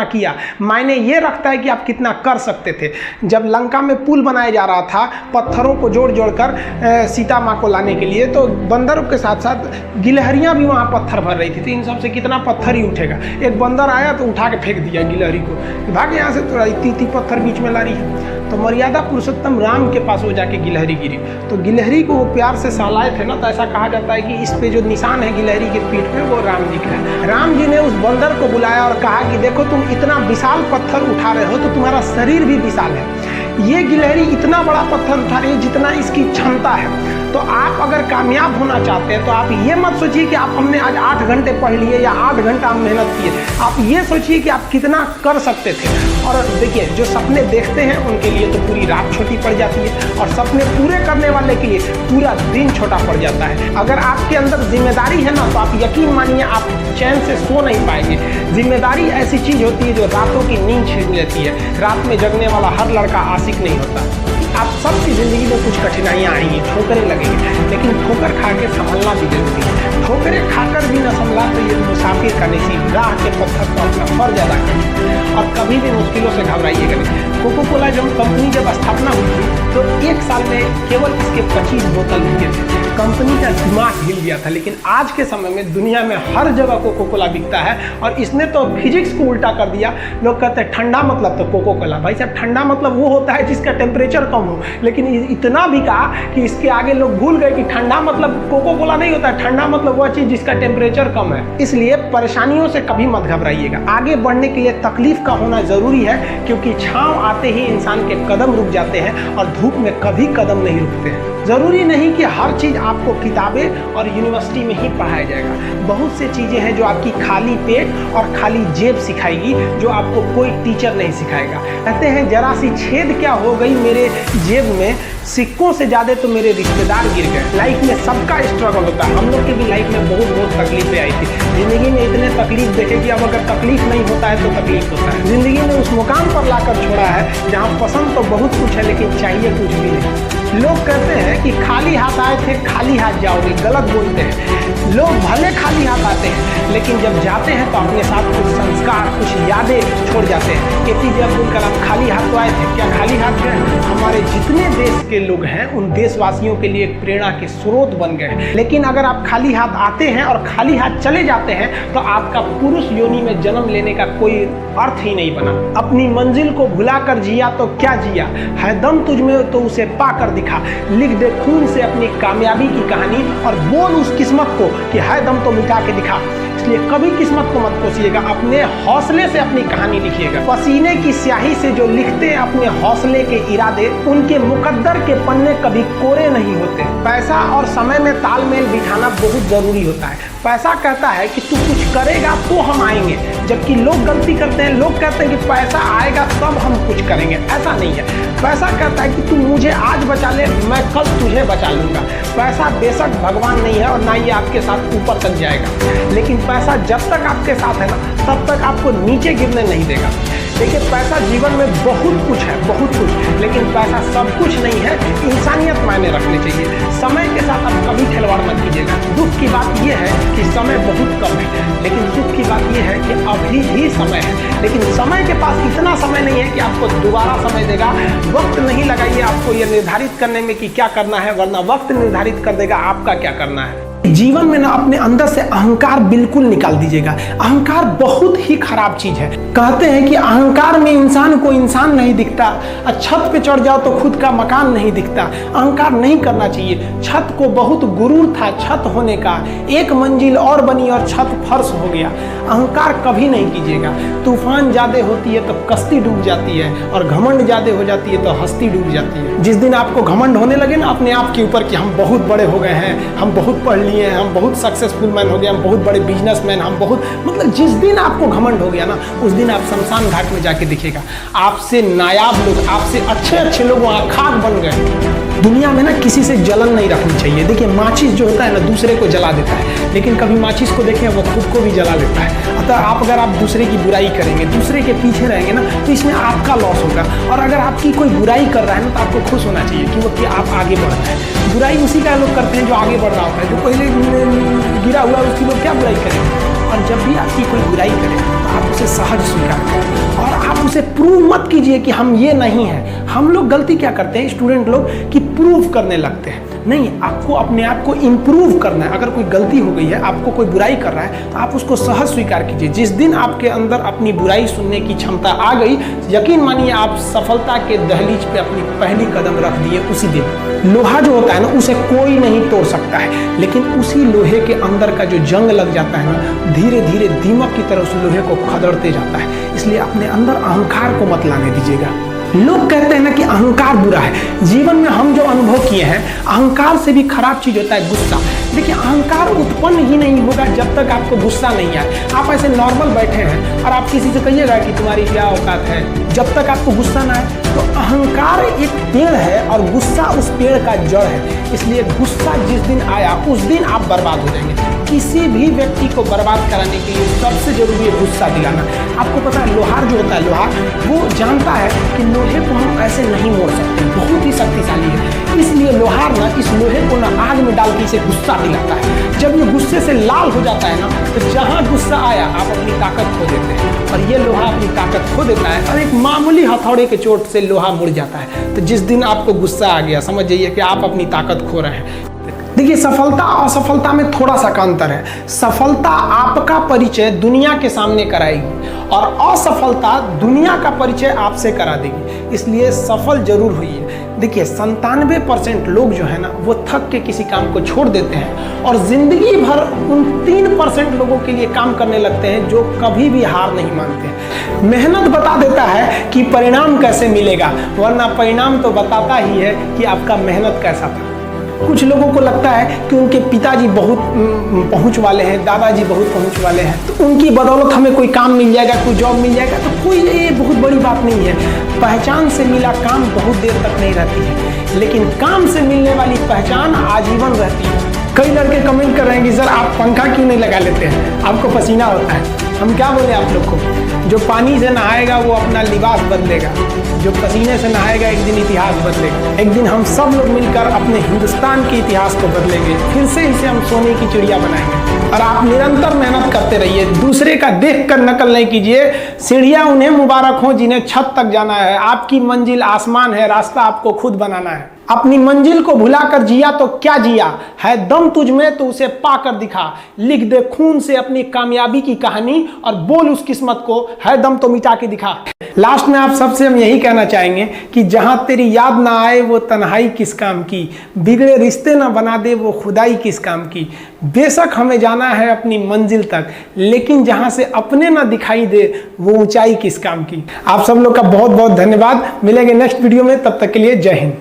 किया मायने ये रखता है कि आप कितना कर सकते थे। जब लंका में पुल बनाया जा रहा था पत्थरों को जोड़ जोड़ कर सीता माँ को लाने के लिए, तो बंदरों के साथ साथ गिलहरियाँ भी वहाँ पत्थर भर रही थी। तो इन सब से कितना पत्थर ही उठेगा। एक बंदर आया तो उठा के फेंक दिया गिलहरी को, भाग यहाँ से, तो इतनी पत्थर बीच में ला रही है। तो मर्यादा पुरुषोत्तम राम के पास वो जाके गिलहरी गिरी, तो गिलहरी को वो प्यार से सहलाए थे ना, तो ऐसा कहा जाता है कि इस पे जो निशान है गिलहरी के पीठ पे वो राम जी का है। राम जी ने उस बंदर को बुलाया और कहा कि देखो तुम इतना विशाल पत्थर उठा रहे हो तो तुम्हारा शरीर भी विशाल है। ये गिलहरी इतना बड़ा पत्थर उठा रही है जितना इसकी क्षमता है। तो आप अगर कामयाब होना चाहते हैं तो आप ये मत सोचिए कि आप हमने आज 8 घंटे पढ़ लिए या 8 घंटा हम मेहनत किए। आप ये सोचिए कि आप कितना कर सकते थे। और देखिए जो सपने देखते हैं उनके लिए तो पूरी रात छोटी पड़ जाती है, और सपने पूरे करने वाले के लिए पूरा दिन छोटा पड़ जाता है। अगर आपके अंदर जिम्मेदारी है ना, तो आप यकीन मानिए आप चैन से सो नहीं पाएंगे। जिम्मेदारी ऐसी चीज़ होती है जो रातों की नींद छीन लेती है। रात में जगने वाला हर लड़का आशिक नहीं होता। आप सबकी ज़िंदगी में कुछ कठिनाइयाँ आएंगी, ठोकरें लगेंगी, लेकिन ठोकर खा के संभलना भी जरूरी है। ठोकरें खाकर भी न संभला तो ये मुसाफिर का नसीब। राह के पत्थर को अपना फर्ज अदा करिए और कभी भी मुश्किलों से घबराइएगा नहीं। कोको कोला कंपनी जब स्थापना हुई थी तो 1 साल में केवल इसके 25 बोतल बिके थे। कंपनी का दिमाग हिल गया था। लेकिन आज के समय में दुनिया में हर जगह कोको कोला बिकता है, और इसने तो फिजिक्स को उल्टा कर दिया। लोग कहते हैं ठंडा मतलब तो कोको कोला। भाई साहब ठंडा मतलब वो होता है जिसका टेम्परेचर कम हो, लेकिन इतना भी कहा कि इसके आगे लोग भूल गए कि ठंडा मतलब कोको कोला नहीं होता है। ठंडा मतलब वह चीज़ जिसका टेम्परेचर कम है। इसलिए परेशानियों से कभी मत घबराइएगा। आगे बढ़ने के लिए तकलीफ का होना ज़रूरी है, क्योंकि छाँव आते ही इंसान के कदम रुक जाते हैं और धूप में कभी कदम नहीं रुकते हैं। ज़रूरी नहीं कि हर चीज़ आपको किताबें और यूनिवर्सिटी में ही पढ़ाया जाएगा। बहुत से चीज़ें हैं जो आपकी खाली पेट और खाली जेब सिखाएगी, जो आपको कोई टीचर नहीं सिखाएगा। कहते हैं जरा सी छेद क्या हो गई मेरे जेब में, सिक्कों से ज़्यादा तो मेरे रिश्तेदार गिर गए। लाइफ में सबका स्ट्रगल होता है। हम लोग की भी लाइफ में बहुत तकलीफें आई थी। ज़िंदगी में इतने तकलीफ देखे कि अब अगर तकलीफ नहीं होता है तो तकलीफ होता है। ज़िंदगी में उस मुकाम पर लाकर छोड़ा है जहाँ पसंद तो बहुत कुछ है लेकिन चाहिए कुछ भी नहीं। लोग कहते हैं कि खाली हाथ आए थे खाली हाथ जाओगे, गलत बोलते हैं। लोग भले खाली हाथ आते हैं लेकिन जब जाते हैं तो अपने साथ कुछ संस्कार, कुछ यादें छोड़ जाते हैं। APJ अब्दुल कलाम खाली हाथ तो आए थे, क्या खाली हाथ गए? हमारे जितने देश के लोग हैं उन देशवासियों के लिए एक प्रेरणा के स्रोत बन गए। लेकिन अगर आप खाली हाथ आते हैं और खाली हाथ चले जाते हैं तो आपका पुरुष योनि में जन्म लेने का कोई अर्थ ही नहीं बना। अपनी मंजिल को भुलाकर जिया तो क्या जिया, है दम तुझ में तो उसे पाकर दिखा। लिख दे खून से अपनी कामयाबी की कहानी और बोल उस किस्मत को कि है दम तो मिटा के दिखा। इसलिए कभी किस्मत को मत कोसिएगा, अपने हौसले से अपनी कहानी लिखिएगा। पसीने की स्याही से जो लिखते हैं अपने हौसले के इरादे, उनके मुकद्दर के पन्ने कभी कोरे नहीं होते। पैसा और समय में तालमेल बिठाना बहुत जरूरी होता है। पैसा कहता है कि तू कुछ करेगा तो हम आएंगे, जबकि लोग गलती करते हैं। लोग कहते हैं कि पैसा आएगा तब हम कुछ करेंगे। ऐसा नहीं है। पैसा कहता है कि तू मुझे आज बचा ले, मैं कल तुझे बचा लूंगा। पैसा बेशक भगवान नहीं है और ना ये आपके साथ ऊपर तक जाएगा, लेकिन पैसा जब तक आपके साथ है ना तब तक आपको नीचे गिरने नहीं देगा। देखिए पैसा जीवन में बहुत कुछ है, बहुत कुछ, लेकिन पैसा सब कुछ नहीं है। इंसानियत मायने रखनी चाहिए। समय के साथ आप कभी खिलवाड़ मत कीजिएगा। दुख की बात यह है कि समय बहुत कम है, लेकिन सुख की बात यह है कि अभी भी समय है। लेकिन समय के पास इतना समय नहीं है कि आपको दोबारा समय देगा। वक्त नहीं लगाइए आपको यह निर्धारित करने में कि क्या करना है, वरना वक्त निर्धारित कर देगा आपका क्या करना है। जीवन में ना अपने अंदर से अहंकार बिल्कुल निकाल दीजिएगा। अहंकार बहुत ही खराब चीज है। कहते हैं कि अहंकार में इंसान को इंसान नहीं दिखता, छत पे चढ़ जाओ तो खुद का मकान नहीं दिखता। अहंकार नहीं करना चाहिए। छत को बहुत गुरूर था छत होने का, एक मंजिल और बनी और छत फर्श हो गया। अहंकार कभी नहीं कीजिएगा। तूफान ज्यादा होती है तो कश्ती डूब जाती है, और घमंड ज्यादा हो जाती है तो हस्ती डूब जाती है। जिस दिन आपको घमंड होने लगे ना अपने आप के ऊपर कि हम बहुत बड़े हो गए हैं, हम बहुत पढ़ लिए हैं, हम बहुत सक्सेसफुल मैन हो गए, हम बहुत बड़े बिजनेसमैन, हम बहुत, मतलब जिस दिन आपको घमंड हो गया ना उस दिन आप शमशान घाट में जाके दिखेगा आपसे नायाब लोग, आपसे अच्छे लोग वहाँ खाक बन गए। दुनिया में ना किसी से जलन नहीं रखनी चाहिए। देखिए माचिस जो होता है ना दूसरे को जला देता है, लेकिन कभी माचिस को देखें वो खुद को भी जला देता है। अतः आप अगर आप दूसरे की बुराई करेंगे, दूसरे के पीछे रहेंगे ना, तो इसमें आपका लॉस होगा। और अगर आपकी कोई बुराई कर रहा है ना तो आपको खुश होना चाहिए कि आप आगे बढ़ रहे हैं। बुराई उसी का लोग करते हैं जो आगे बढ़ रहा होता है। जो पहले गिरा हुआ उसकी लोग क्या बुराई करेंगे। और जब भी आपकी कोई बुराई करे आप उसे सहज स्वीकार करें और आप उसे प्रूव मत कीजिए कि हम ये नहीं हैं। हम लोग गलती क्या करते हैं स्टूडेंट लोग कि प्रूव करने लगते हैं। नहीं, आपको अपने आप को इम्प्रूव करना है। अगर कोई गलती हो गई है, आपको कोई बुराई कर रहा है, तो आप उसको सहज स्वीकार कीजिए। जिस दिन आपके अंदर अपनी बुराई सुनने की क्षमता आ गई, यकीन मानिए आप सफलता के दहलीज पे अपनी पहली कदम रख दिए उसी दिन। लोहा जो होता है ना, उसे कोई नहीं तोड़ सकता है, लेकिन उसी लोहे के अंदर का जो जंग लग जाता है ना, धीरे धीरे दीमक की तरह उस लोहे को खदड़ते जाता है। इसलिए अपने अंदर अहंकार को मत लाने दीजिएगा। लोग कहते हैं ना कि अहंकार बुरा है। जीवन में हम जो अनुभव किए हैं, अहंकार से भी खराब चीज होता है गुस्सा। देखिए, अहंकार उत्पन्न ही नहीं होगा जब तक आपको गुस्सा नहीं आए। आप ऐसे नॉर्मल बैठे हैं और आप किसी से कहिएगा कि तुम्हारी क्या औकात है, जब तक आपको गुस्सा ना आए। तो अहंकार एक पेड़ है और गुस्सा उस पेड़ का जड़ है। इसलिए गुस्सा जिस दिन आया उस दिन आप बर्बाद हो जाएंगे। किसी भी व्यक्ति को बर्बाद कराने के लिए सबसे जरूरी है गुस्सा दिलाना। आपको पता है, लोहार जो होता है, लोहार वो जानता है कि लोहे को हम ऐसे नहीं मोड़ सकते, बहुत ही शक्तिशाली है। इसलिए लोहार ना इस लोहे को ना आग में डाल के इसे गुस्सा दिलाता है। जब ये गुस्से से लाल हो जाता है ना, तो जहाँ गुस्सा आया आप अपनी ताकत खो देते हैं और ये लोहा अपनी ताकत खो देता है और एक मामूली हथौड़े के चोट से लोहा मुड़ जाता है। तो जिस दिन आपको गुस्सा आ गया, समझ जाइए कि आप अपनी ताकत खो रहे हैं। देखिए, सफलता और असफलता में थोड़ा सा का अंतर है। सफलता आपका परिचय दुनिया के सामने कराएगी और असफलता दुनिया का परिचय आपसे करा देगी। इसलिए सफल जरूर होइए। देखिए, 97% लोग जो है ना, वो थक के किसी काम को छोड़ देते हैं और जिंदगी भर उन 3% लोगों के लिए काम करने लगते हैं जो कभी भी हार नहीं मानते। मेहनत बता देता है कि परिणाम कैसे मिलेगा, वरना परिणाम तो बताता ही है कि आपका मेहनत कैसा था। कुछ लोगों को लगता है कि उनके पिताजी बहुत पहुंच वाले हैं, दादाजी बहुत पहुंच वाले हैं, तो उनकी बदौलत हमें कोई काम मिल जाएगा, कोई जॉब मिल जाएगा। तो कोई ये बहुत बड़ी बात नहीं है। पहचान से मिला काम बहुत देर तक नहीं रहती है, लेकिन काम से मिलने वाली पहचान आजीवन रहती है। कई लड़के कमेंट कर रहे हैं कि सर आप पंखा क्यों नहीं लगा लेते हैं, आपको पसीना होता है। हम क्या बोले आप लोग को, जो पानी से नहाएगा वो अपना लिबास बदलेगा, जो पसीने से नहाएगा एक दिन इतिहास बदलेगा। एक दिन हम सब लोग मिलकर अपने हिंदुस्तान के इतिहास को बदलेंगे, फिर से इसे हम सोने की चिड़िया बनाएंगे। और आप निरंतर मेहनत करते रहिए, दूसरे का देख कर नकल नहीं कीजिए। सीढ़ियाँ उन्हें मुबारक हो जिन्हें छत तक जाना है। आपकी मंजिल आसमान है, रास्ता आपको खुद बनाना है। अपनी मंजिल को भुलाकर जिया तो क्या जिया है, दम तुझ में तो उसे पाकर दिखा। लिख दे खून से अपनी कामयाबी की कहानी और बोल उस किस्मत को, है दम तो मिटा के दिखा। लास्ट में आप सबसे हम यही कहना चाहेंगे कि जहां तेरी याद ना आए वो तन्हाई किस काम की, बिगड़े रिश्ते ना बना दे वो खुदाई किस काम की। बेशक हमें जाना है अपनी मंजिल तक, लेकिन जहां से अपने ना दिखाई दे वो ऊंचाई किस काम की। आप सब लोग का बहुत बहुत धन्यवाद। मिलेंगे नेक्स्ट वीडियो में, तब तक के लिए जय हिंद।